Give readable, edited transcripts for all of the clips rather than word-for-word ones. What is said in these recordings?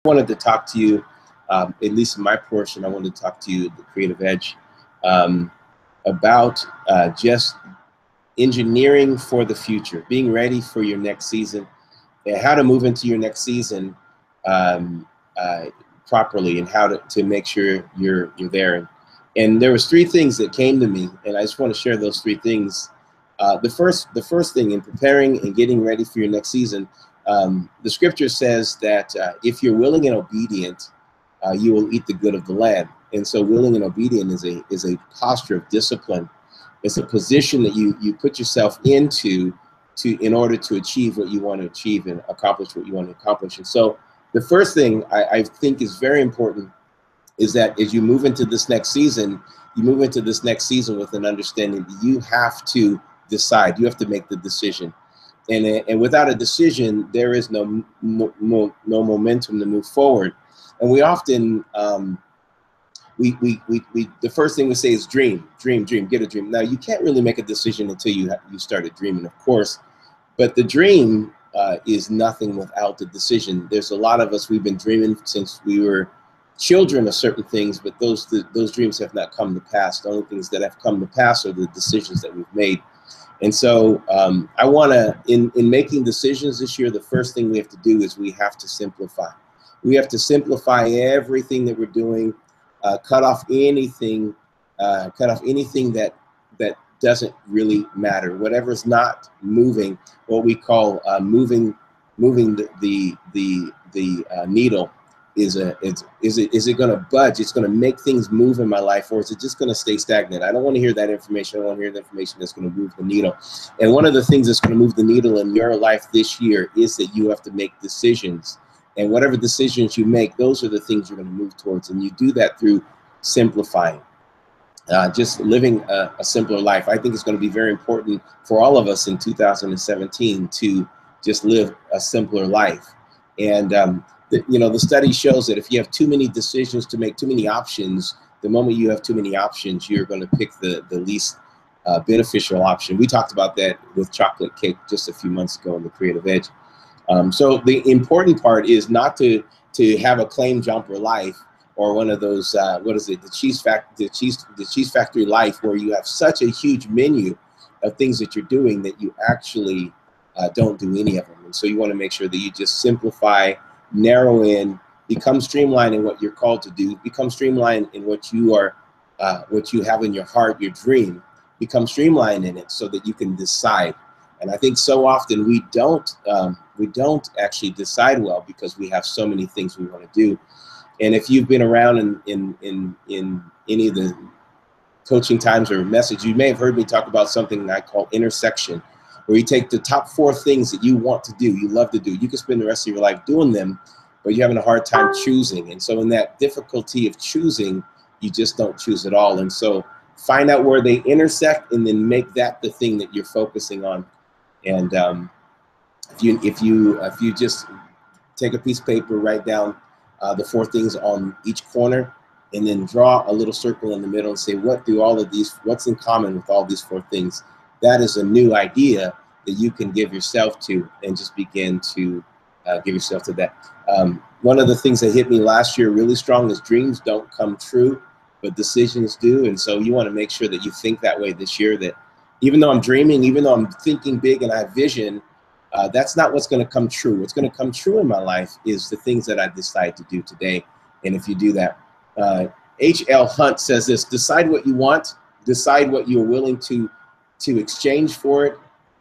wanted to talk to you, at least in my portion, I wanted to talk to you, the Creative Edge, um, about just engineering for the future, being ready for your next season, and how to move into your next season um, uh, properly, and how to make sure you're there. And there was three things that came to me, and I just want to share those three things. The first thing in preparing and getting ready for your next season, the scripture says that if you're willing and obedient, you will eat the good of the land. And so, willing and obedient is a posture of discipline. It's a position that you put yourself into in order to achieve what you want to achieve and accomplish what you want to accomplish. And so, the first thing I think is very important is that as you move into this next season, you move into this next season with an understanding that you have to decide. You have to make the decision, and without a decision, there is no momentum to move forward. And we often we the first thing we say is dream, dream, dream, get a dream. Now you can't really make a decision until you started dreaming, of course, but the dream is nothing without the decision. There's a lot of us, we've been dreaming since we were children of certain things, but those dreams have not come to pass. The only things that have come to pass are the decisions that we've made. And so I want to, in making decisions this year, the first thing we have to do is we have to simplify. We have to simplify everything that we're doing, cut off anything that doesn't really matter. Whatever's not moving, what we call moving the needle. Is it going to budge? It's going to make things move in my life, or is it just going to stay stagnant? I don't want to hear that information. I want to hear the information that's going to move the needle. And one of the things that's going to move the needle in your life this year is that you have to make decisions. And whatever decisions you make, those are the things you're going to move towards. And you do that through simplifying, just living a simpler life. I think it's going to be very important for all of us in 2017 to just live a simpler life. And the study shows that if you have too many decisions to make, too many options, the moment you have too many options, you're going to pick the least beneficial option. We talked about that with chocolate cake just a few months ago in the Creative Edge. So the important part is not to have a claim jumper life, or one of those the cheese factory life, where you have such a huge menu of things that you're doing that you actually don't do any of them. And so you want to make sure that you just simplify, narrow in, become streamlined in what you're called to do, become streamlined in what you have in your heart, your dream, become streamlined in it so that you can decide. And I think so often we don't actually decide well because we have so many things we want to do. And if you've been around in any of the coaching times or message, you may have heard me talk about something I call intersection, where you take the top 4 things that you want to do, you love to do. You can spend the rest of your life doing them, but you're having a hard time choosing. And so in that difficulty of choosing, you just don't choose at all. And so find out where they intersect and then make that the thing that you're focusing on. And if you just take a piece of paper, write down the 4 things on each corner, and then draw a little circle in the middle and say, what's in common with all these 4 things? That is a new idea that you can give yourself to, and just begin to give yourself to that. One of the things that hit me last year really strong is dreams don't come true, but decisions do. And so you want to make sure that you think that way this year, that even though I'm dreaming, even though I'm thinking big and I have vision, that's not what's going to come true. What's going to come true in my life is the things that I decide to do today. And if you do that, H.L. Hunt says this: decide what you want, decide what you're willing to exchange for it,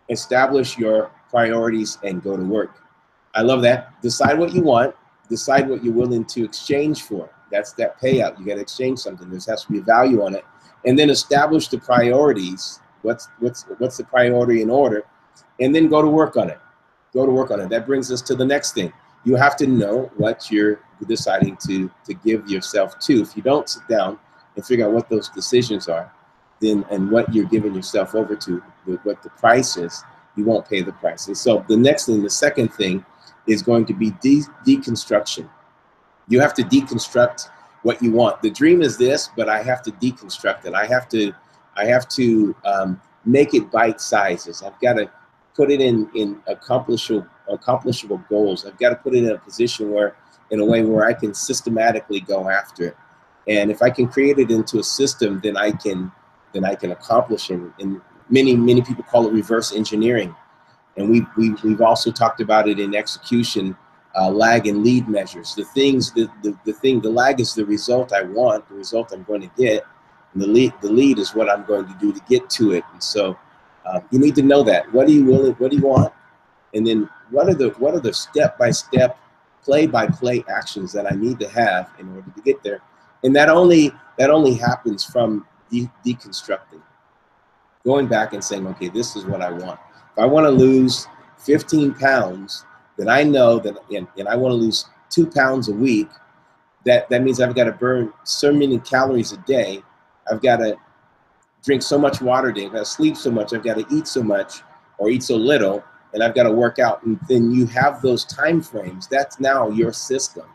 establish your priorities, and go to work. I love that. Decide what you want, decide what you're willing to exchange for. That's that payout. You got to exchange something. There has to be a value on it. And then establish the priorities. What's the priority in order? And then go to work on it. Go to work on it. That brings us to the next thing. You have to know what you're deciding to give yourself to. If you don't sit down and figure out what those decisions are, then and what you're giving yourself over to, what the price is, you won't pay the price. And so the next thing, the second thing, is going to be deconstruction. You have to deconstruct what you want. The dream is this, but I have to deconstruct it. I have to make it bite sizes. I've got to put it in accomplishable goals. I've got to put it in a position where in a way where I can systematically go after it. And if I can create it into a system, then I can accomplish it. And many people call it reverse engineering. And we've also talked about it in execution, lag and lead measures. The lag is the result I want, the result I'm going to get, and the lead is what I'm going to do to get to it. And so you need to know that. What do you want? And then what are the step-by-step, play-by-play actions that I need to have in order to get there? And that only happens from deconstructing, going back and saying, okay, this is what I want. If I want to lose 15 pounds, then I know that, and I want to lose 2 pounds a week, that means I've got to burn so many calories a day. I've got to drink so much water a day. I've got to sleep so much. I've got to eat so much or eat so little, and I've got to work out. And then you have those time frames. That's now your system.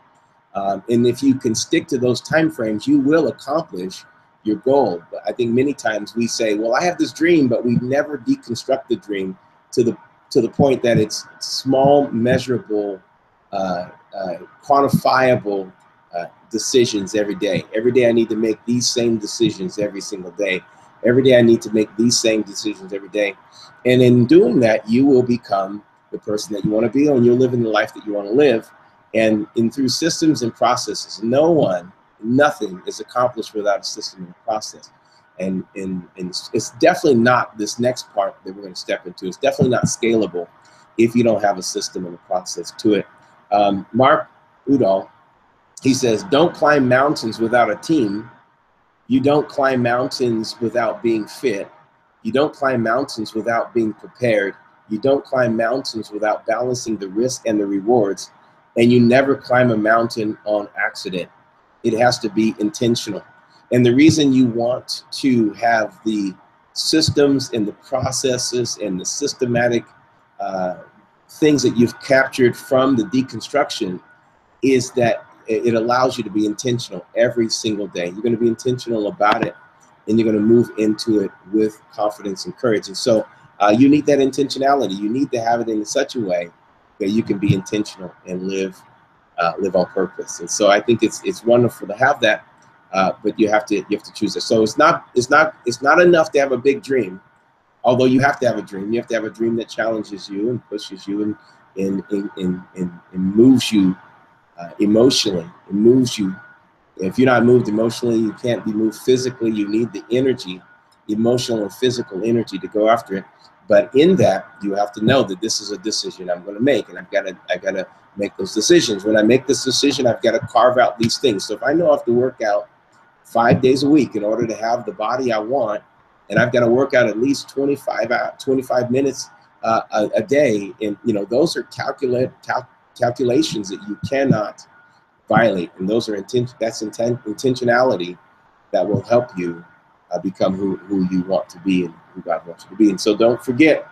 And if you can stick to those time frames, you will accomplish your goal. But I think many times we say, well, I have this dream, but we never deconstruct the dream to the point that it's small, measurable, quantifiable decisions every day. Every day I need to make these same decisions every single day. Every day I need to make these same decisions every day. And in doing that, you will become the person that you want to be, and you'll live in the life that you want to live. And through systems and processes, nothing is accomplished without a system and a process. And it's definitely not this next part that we're going to step into. It's definitely not scalable if you don't have a system and a process to it. Mark Udall, he says, don't climb mountains without a team. You don't climb mountains without being fit. You don't climb mountains without being prepared. You don't climb mountains without balancing the risk and the rewards. And you never climb a mountain on accident. It has to be intentional. And the reason you want to have the systems and the processes and the systematic things that you've captured from the deconstruction is that it allows you to be intentional every single day. You're going to be intentional about it, and you're going to move into it with confidence and courage. And so you need that intentionality. You need to have it in such a way that you can be intentional and live on purpose. And so I think it's wonderful to have that, but you have to choose it. So it's not enough to have a big dream, although you have to have a dream. You have to have a dream that challenges you and pushes you and moves you emotionally. It moves you. If you're not moved emotionally, you can't be moved physically. You need the energy, emotional and physical energy, to go after it. But in that, you have to know that this is a decision I'm going to make, and I've got to make those decisions. When I make this decision, I've got to carve out these things. So if I know I have to work out 5 days a week in order to have the body I want, and I've got to work out at least 25 minutes a day, and those are calculations that you cannot violate, and those are intentionality that will help you become who you want to be and who God wants you to be. And so don't forget,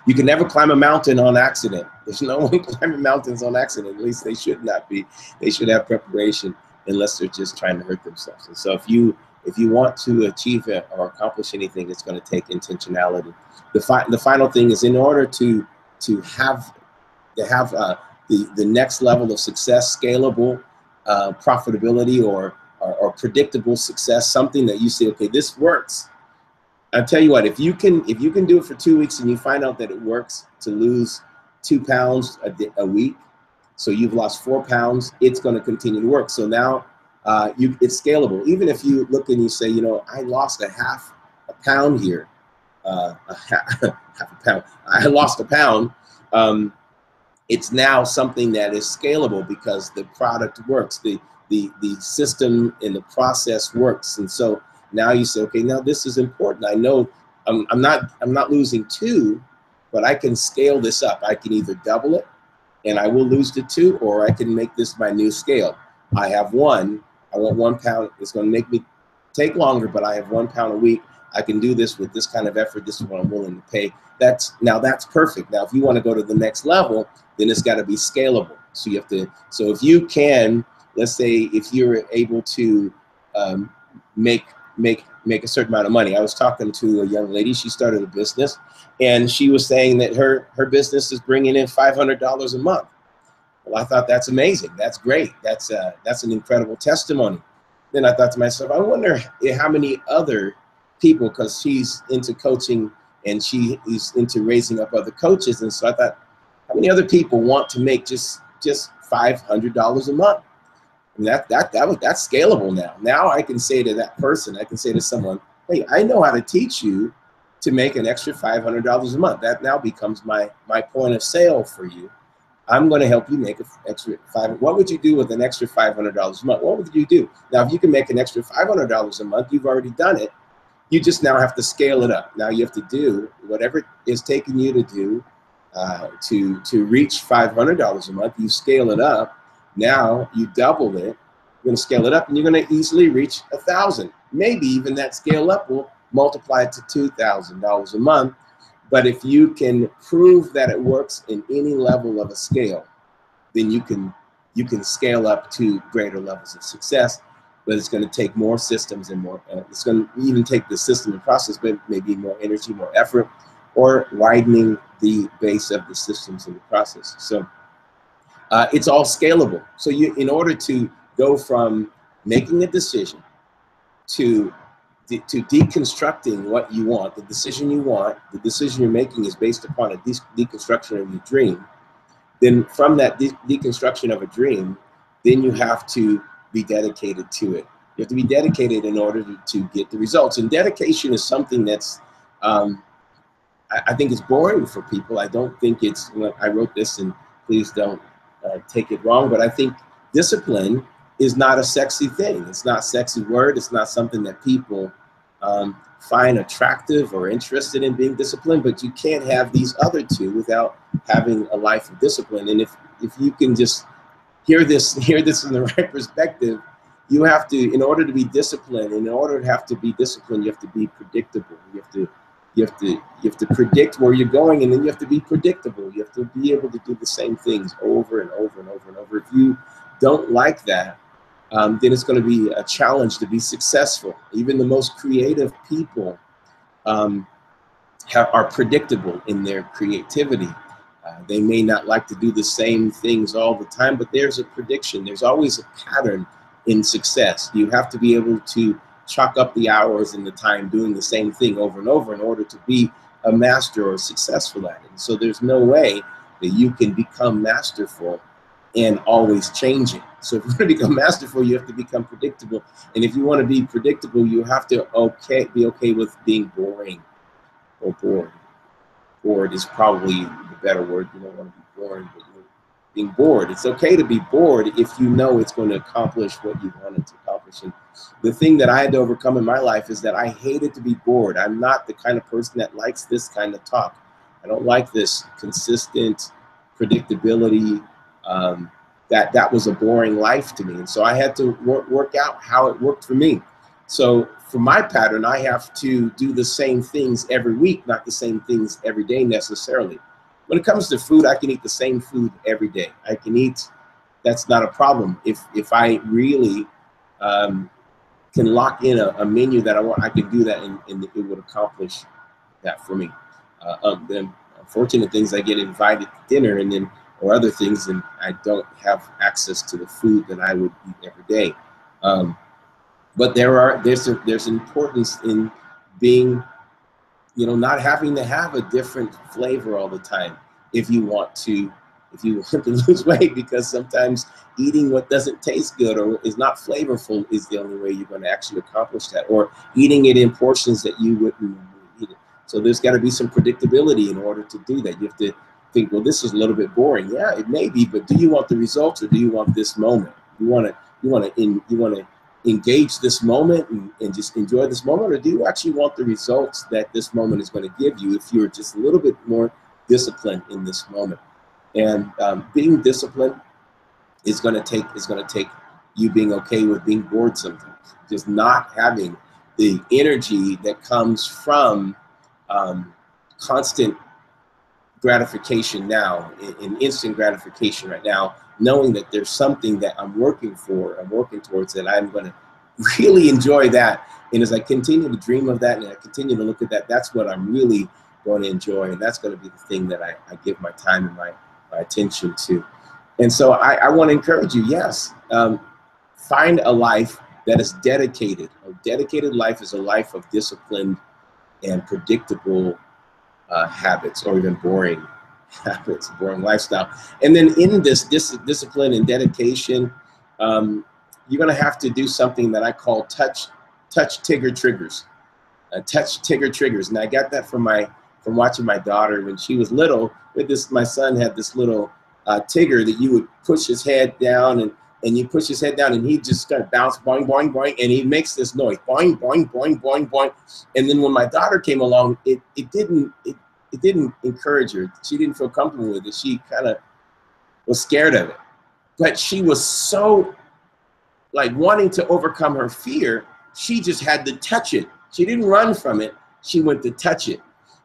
you can never climb a mountain on accident. There's no one climbing mountains on accident. At least they should not be. They should have preparation, unless they're just trying to hurt themselves. And so if you want to achieve it or accomplish anything, it's going to take intentionality. The final thing is, in order to have the next level of success, scalable profitability, or predictable success, something that you say, okay, this works. I'll tell you what, if you can do it for 2 weeks and you find out that it works to lose 2 pounds a week, so you've lost 4 pounds, it's going to continue to work. So now it's scalable. Even if you look and you say, I lost half a pound here, half a pound. I lost a pound. It's now something that is scalable because the product works, the system and the process works. And so now you say, okay, now this is important. I know I'm not losing 2, but I can scale this up. I can either double it and I will lose to 2, or I can make this my new scale. I have 1. I want 1 pound. It's going to make me take longer, but I have 1 pound a week. I can do this with this kind of effort. This is what I'm willing to pay. That's perfect. Now, if you want to go to the next level, then it's got to be scalable. So you have to. So if you can, let's say, if you're able to make a certain amount of money. I was talking to a young lady. She started a business, and she was saying that her business is bringing in $500 a month. Well, I thought that's amazing. That's great. That's an incredible testimony. Then I thought to myself, I wonder how many other people, because she's into coaching and she is into raising up other coaches. And so I thought, how many other people want to make just $500 a month? And that's scalable now. Now I can say to that person, I can say to someone, hey, I know how to teach you to make an extra $500 a month. That now becomes my point of sale for you. I'm going to help you make an extra What would you do with an extra $500 a month? What would you do? Now, if you can make an extra $500 a month, you've already done it. You just now have to scale it up. Now you have to do whatever it is taking you to do to reach $500 a month. You scale it up. Now you double it. You're going to scale it up, and you're going to easily reach 1,000. Maybe even that scale up will multiply it to $2,000 a month. But if you can prove that it works in any level of a scale, then you can scale up to greater levels of success. But it's going to take more systems and more. It's going to even take the system and process, but maybe more energy, more effort, or widening the base of the systems and the process. So it's all scalable. So in order to go from making a decision to deconstructing what you want, the decision you want, the decision you're making is based upon a deconstruction of your dream. Then from that deconstruction of a dream, then you have to be dedicated to it. You have to be dedicated in order to get the results. And dedication is something that's, I think it's boring for people. I don't think it's, I wrote this, and please don't take it wrong, but I think discipline is not a sexy thing. It's not a sexy word. It's not something that people find attractive or interested in, being disciplined, but you can't have these other two without having a life of discipline. And if you can just hear this in the right perspective, you have to, in order to be disciplined, you have to be predictable. You have to predict where you're going, and then you have to be predictable. You have to be able to do the same things over and over and over and over. If you don't like that, then it's going to be a challenge to be successful. Even the most creative people are predictable in their creativity. They may not like to do the same things all the time, but there's a prediction. There's always a pattern in success. You have to be able to chalk up the hours and the time doing the same thing over and over in order to be a master or successful at it. And so there's no way that you can become masterful and always changing. So if you want to become masterful, you have to become predictable. And if you want to be predictable, you have to be okay with being boring or bored. Bored is probably the better word. You don't want to be boring, but you're being bored. It's okay to be bored if you know it's going to accomplish what you wanted to accomplish. And the thing that I had to overcome in my life is that I hated to be bored. I'm not the kind of person that likes this kind of talk. I don't like this consistent predictability. That was a boring life to me. And so I had to work out how it worked for me. So for my pattern, I have to do the same things every week, not the same things every day necessarily. When it comes to food, I can eat the same food every day. I can eat, that's not a problem. If I really can lock in a menu that I want, I can do that, and it would accomplish that for me. The unfortunate things, I get invited to dinner or other things, and I don't have access to the food that I would eat every day. But there's importance in being, not having to have a different flavor all the time if you want to lose weight, because sometimes eating what doesn't taste good or is not flavorful is the only way you're going to actually accomplish that, or eating it in portions that you wouldn't eat it. So there's got to be some predictability in order to do that. You have to think, well, this is a little bit boring. Yeah, it may be, but do you want the results, or do you want this moment? You want to engage this moment and just enjoy this moment, or do you actually want the results that this moment is going to give you if you're just a little bit more disciplined in this moment? And being disciplined is going to take you being okay with being bored sometimes, just not having the energy that comes from constant gratification now, in instant gratification right now, knowing that there's something that I'm working towards, that I'm going to really enjoy that. And as I continue to dream of that and I continue to look at that, that's what I'm really going to enjoy. And that's going to be the thing that I give my time and my attention to. And so I want to encourage you, yes, find a life that is dedicated. A dedicated life is a life of disciplined and predictable habits, or even boring habits, boring lifestyle. And then in this discipline and dedication, you're going to have to do something that I call touch Tigger triggers. Touch Tigger triggers. And I got that from watching my daughter when she was little. With this, my son had this little Tigger that you would push his head down, and you push his head down, and he just start bounce, boing, boing, boing, and he makes this noise, boing, boing, boing, boing, boing. And then when my daughter came along, it didn't encourage her. She didn't feel comfortable with it. She kind of was scared of it. But she was so like wanting to overcome her fear, she just had to touch it. She didn't run from it. She went to touch it.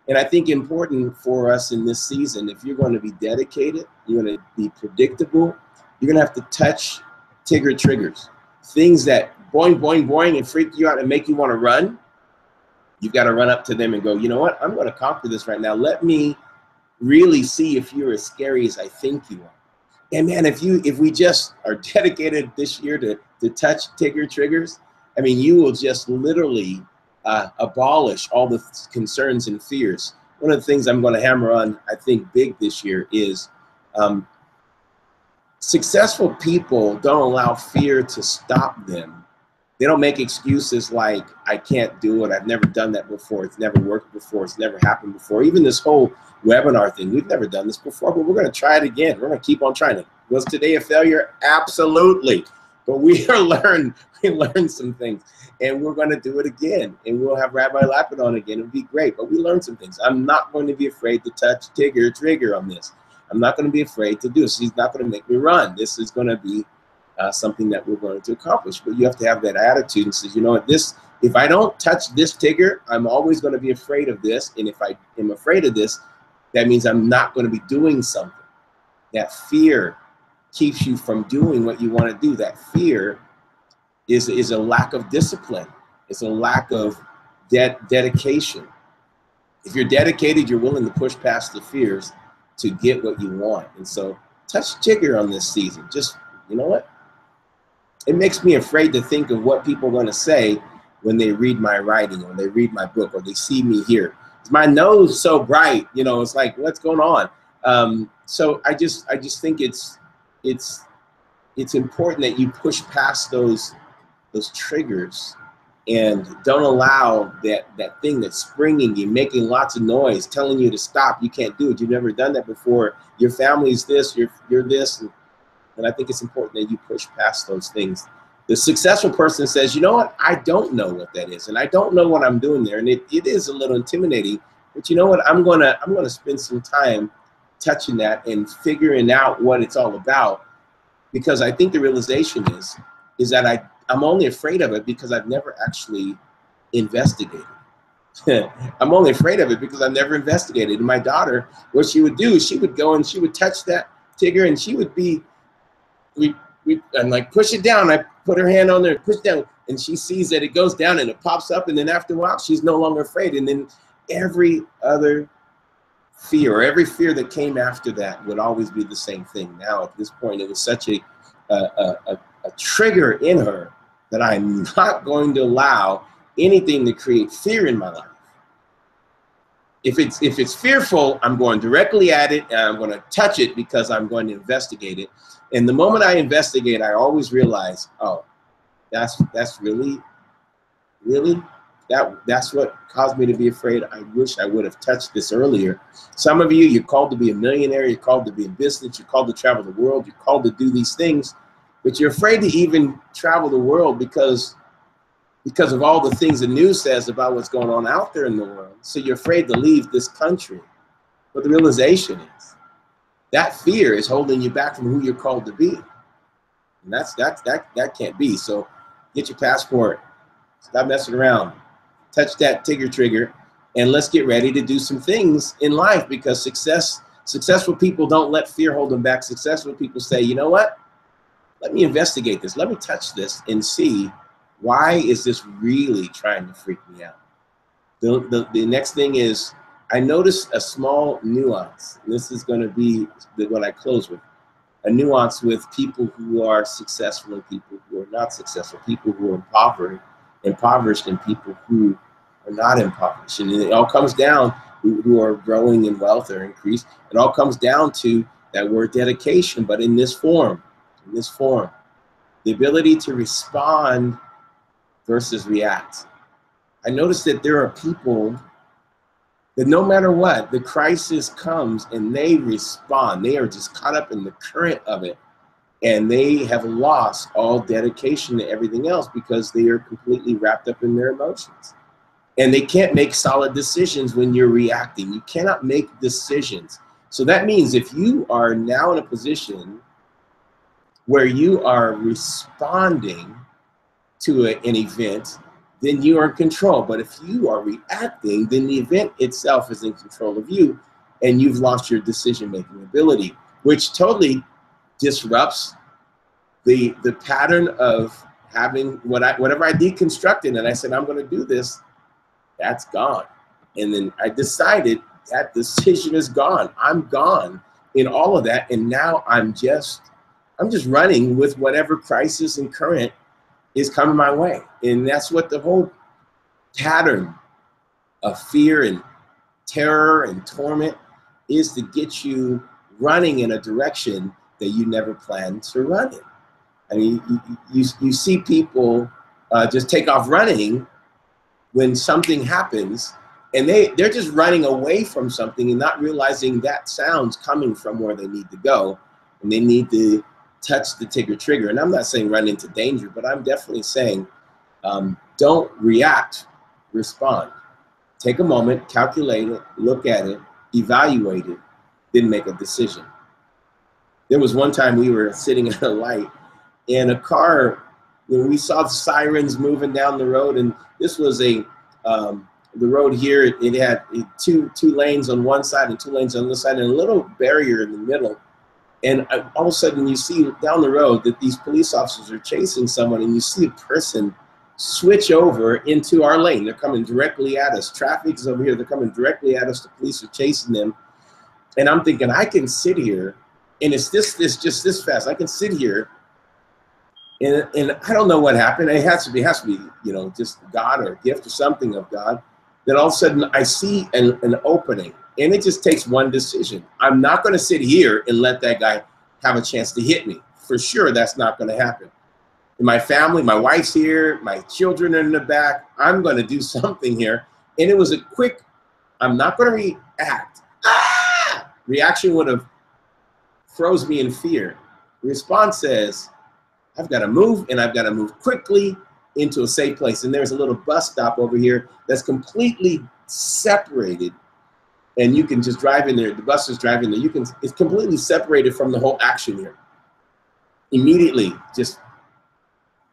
And I think important for us in this season, if you're going to be dedicated, you're going to be predictable, you're going to have to touch Tigger triggers. Things that boing, boing, boing and freak you out and make you want to run. You've got to run up to them and go, you know what? I'm going to conquer this right now. Let me really see if you're as scary as I think you are. And man, if we just are dedicated this year to touch Tigger triggers, I mean, you will just literally abolish all the concerns and fears. One of the things I'm going to hammer on, I think, big this year is successful people don't allow fear to stop them. They don't make excuses like, I can't do it. I've never done that before. It's never worked before. It's never happened before. Even this whole webinar thing, we've never done this before, but we're going to try it again. We're going to keep on trying it. Was today a failure? Absolutely. But we learned some things, and we're going to do it again. And we'll have Rabbi Lapid on again. It'll be great. But we learned some things. I'm not going to be afraid to touch Tigger trigger on this. I'm not going to be afraid to do this. He's not going to make me run. This is going to be something that we're going to accomplish. But you have to have that attitude and say, you know what, if I don't touch this Tigger, I'm always going to be afraid of this. And if I am afraid of this, that means I'm not going to be doing something. That fear keeps you from doing what you want to do. That fear is a lack of discipline. It's a lack of dedication. If you're dedicated, you're willing to push past the fears to get what you want. And so touch Tigger on this season. Just, you know what? It makes me afraid to think of what people are going to say when they read my writing or they read my book or they see me here. My nose so bright, you know, it's like, what's going on? So I just think it's important that you push past those triggers and don't allow that thing that's springing you, making lots of noise, telling you to stop. You can't do it. You've never done that before. Your family's this, you're this. And I think it's important that you push past those things. The successful person says, you know what? I don't know what that is. And I don't know what I'm doing there. And it is a little intimidating, but you know what? I'm gonna spend some time touching that and figuring out what it's all about. Because I think the realization is that I'm only afraid of it because I've never actually investigated. I'm only afraid of it because I've never investigated. And my daughter, what she would do is she would go and she would touch that Tigger and she would be, and like push it down. I put her hand on there, push down, and she sees that it goes down and it pops up. And then after a while, she's no longer afraid. And then every other fear or every fear that came after that would always be the same thing. Now at this point, it was such a trigger in her that I'm not going to allow anything to create fear in my life. If it's fearful, I'm going directly at it and I'm going to touch it because I'm going to investigate it. And the moment I investigate, I always realize, oh, that's really that's what caused me to be afraid. I wish I would have touched this earlier. Some of you, you're called to be a millionaire, you're called to be in business, you're called to travel the world, you're called to do these things, but you're afraid to even travel the world because of all the things the news says about what's going on out there in the world. So you're afraid to leave this country. But the realization is that fear is holding you back from who you're called to be. And that can't be. So get your passport, stop messing around, touch that Tigger trigger, and let's get ready to do some things in life, because successful people don't let fear hold them back. Successful people say, you know what? Let me investigate this. Let me touch this and see, why is this really trying to freak me out? The next thing is, I noticed a small nuance. This is going to be what I close with. a nuance with people who are successful and people who are not successful, people who are impoverished and people who are not impoverished. And it all comes down, who are growing in wealth or increase, it all comes down to that word dedication, but in this form, the ability to respond versus react. I noticed that there are people that no matter what, the crisis comes and they respond. They are just caught up in the current of it, and they have lost all dedication to everything else because they are completely wrapped up in their emotions. And they can't make solid decisions when you're reacting. You cannot make decisions. So that means if you are now in a position where you are responding to an event, then you are in control. But if you are reacting, then the event itself is in control of you, and you've lost your decision-making ability, which totally disrupts the pattern of having whatever I deconstructed, and I said, I'm gonna do this, that's gone. And then I decided that decision is gone. I'm gone in all of that, and now I'm just running with whatever crisis and current is coming my way. And that's what the whole pattern of fear and terror and torment is, to get you running in a direction that you never planned to run in. I mean, you see people just take off running when something happens, and they're just running away from something and not realizing that sound's coming from where they need to go, and they need to touch the trigger. And I'm not saying run into danger, but I'm definitely saying don't react, respond. Take a moment, calculate it, look at it, evaluate it, then make a decision. There was one time we were sitting at a light, and a car, when we saw the sirens moving down the road, and this was the road here, it had two lanes on one side and 2 lanes on the other side, and a little barrier in the middle. And all of a sudden you see down the road that these police officers are chasing someone, and you see a person switch over into our lane. They're coming directly at us. Traffic is over here. They're coming directly at us. The police are chasing them. And I'm thinking, I can sit here, and it's just this fast. I can sit here, and I don't know what happened. It has to be, you know, just God or a gift or something of God. Then all of a sudden I see an opening. And it just takes one decision. I'm not going to sit here and let that guy have a chance to hit me. For sure, that's not going to happen. And my family, my wife's here, my children are in the back. I'm going to do something here. And it was a quick, I'm not going to react. Ah! Reaction would have froze me in fear. The response says, I've got to move, and I've got to move quickly into a safe place. And there's a little bus stop over here that's completely separated. And you can just drive in there. The bus is driving there. It's completely separated from the whole action here. Immediately, just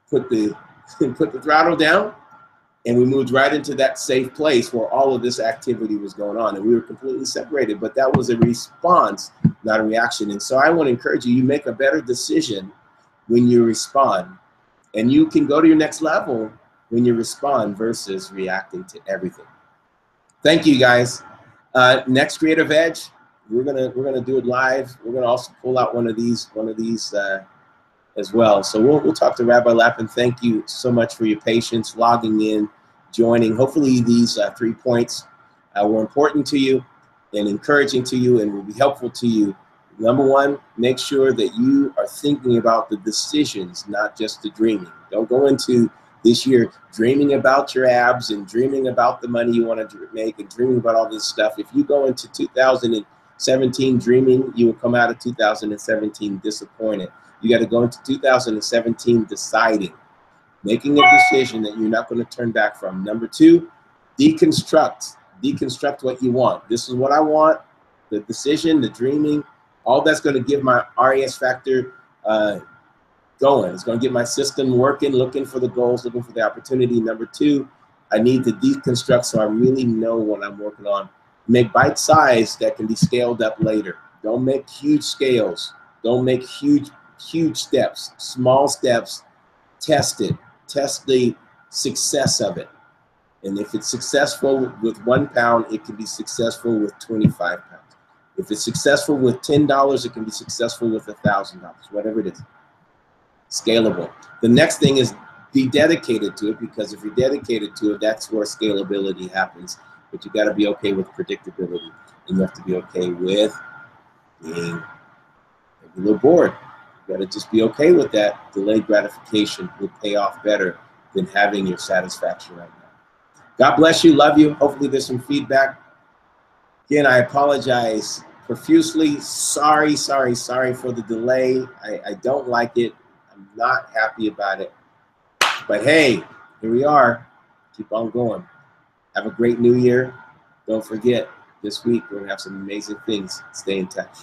put the throttle down, and we moved right into that safe place where all of this activity was going on, and we were completely separated. But that was a response, not a reaction. And so I want to encourage you, you make a better decision when you respond, and you can go to your next level when you respond versus reacting to everything. Thank you, guys. Next Creative Edge, we're gonna do it live. We're gonna also pull out one of these as well. So we'll talk to Rabbi Lapin. Thank you so much for your patience, logging in, joining. Hopefully these 3 points were important to you and encouraging to you and will be helpful to you. Number one, make sure that you are thinking about the decisions, not just the dreaming. Don't go into this year dreaming about your abs and dreaming about the money you want to make and dreaming about all this stuff. If you go into 2017 dreaming, you will come out of 2017 disappointed. You got to go into 2017 deciding, making a decision that you're not going to turn back from. Number two, deconstruct what you want. This is what I want, the decision, the dreaming, all that's going to give my RAS factor going. It's going to get my system working, looking for the goals, looking for the opportunity. Number two, I need to deconstruct so I really know what I'm working on. Make bite size that can be scaled up later. Don't make huge scales. Don't make huge steps. Small steps. Test it. Test the success of it. And if it's successful with 1 pound, it can be successful with 25 pounds. If it's successful with $10, it can be successful with $1,000, whatever it is. Scalable. The next thing is be dedicated to it, because if you're dedicated to it, that's where scalability happens. But you got to be okay with predictability, and you have to be okay with being a little bored. You got to just be okay with that. Delayed gratification will pay off better than having your satisfaction right now. God bless you. Love you. Hopefully there's some feedback. Again, I apologize profusely. Sorry for the delay. I don't like it. I'm not happy about it. But hey, here we are. Keep on going. Have a great new year. Don't forget, this week we're going to have some amazing things. Stay in touch.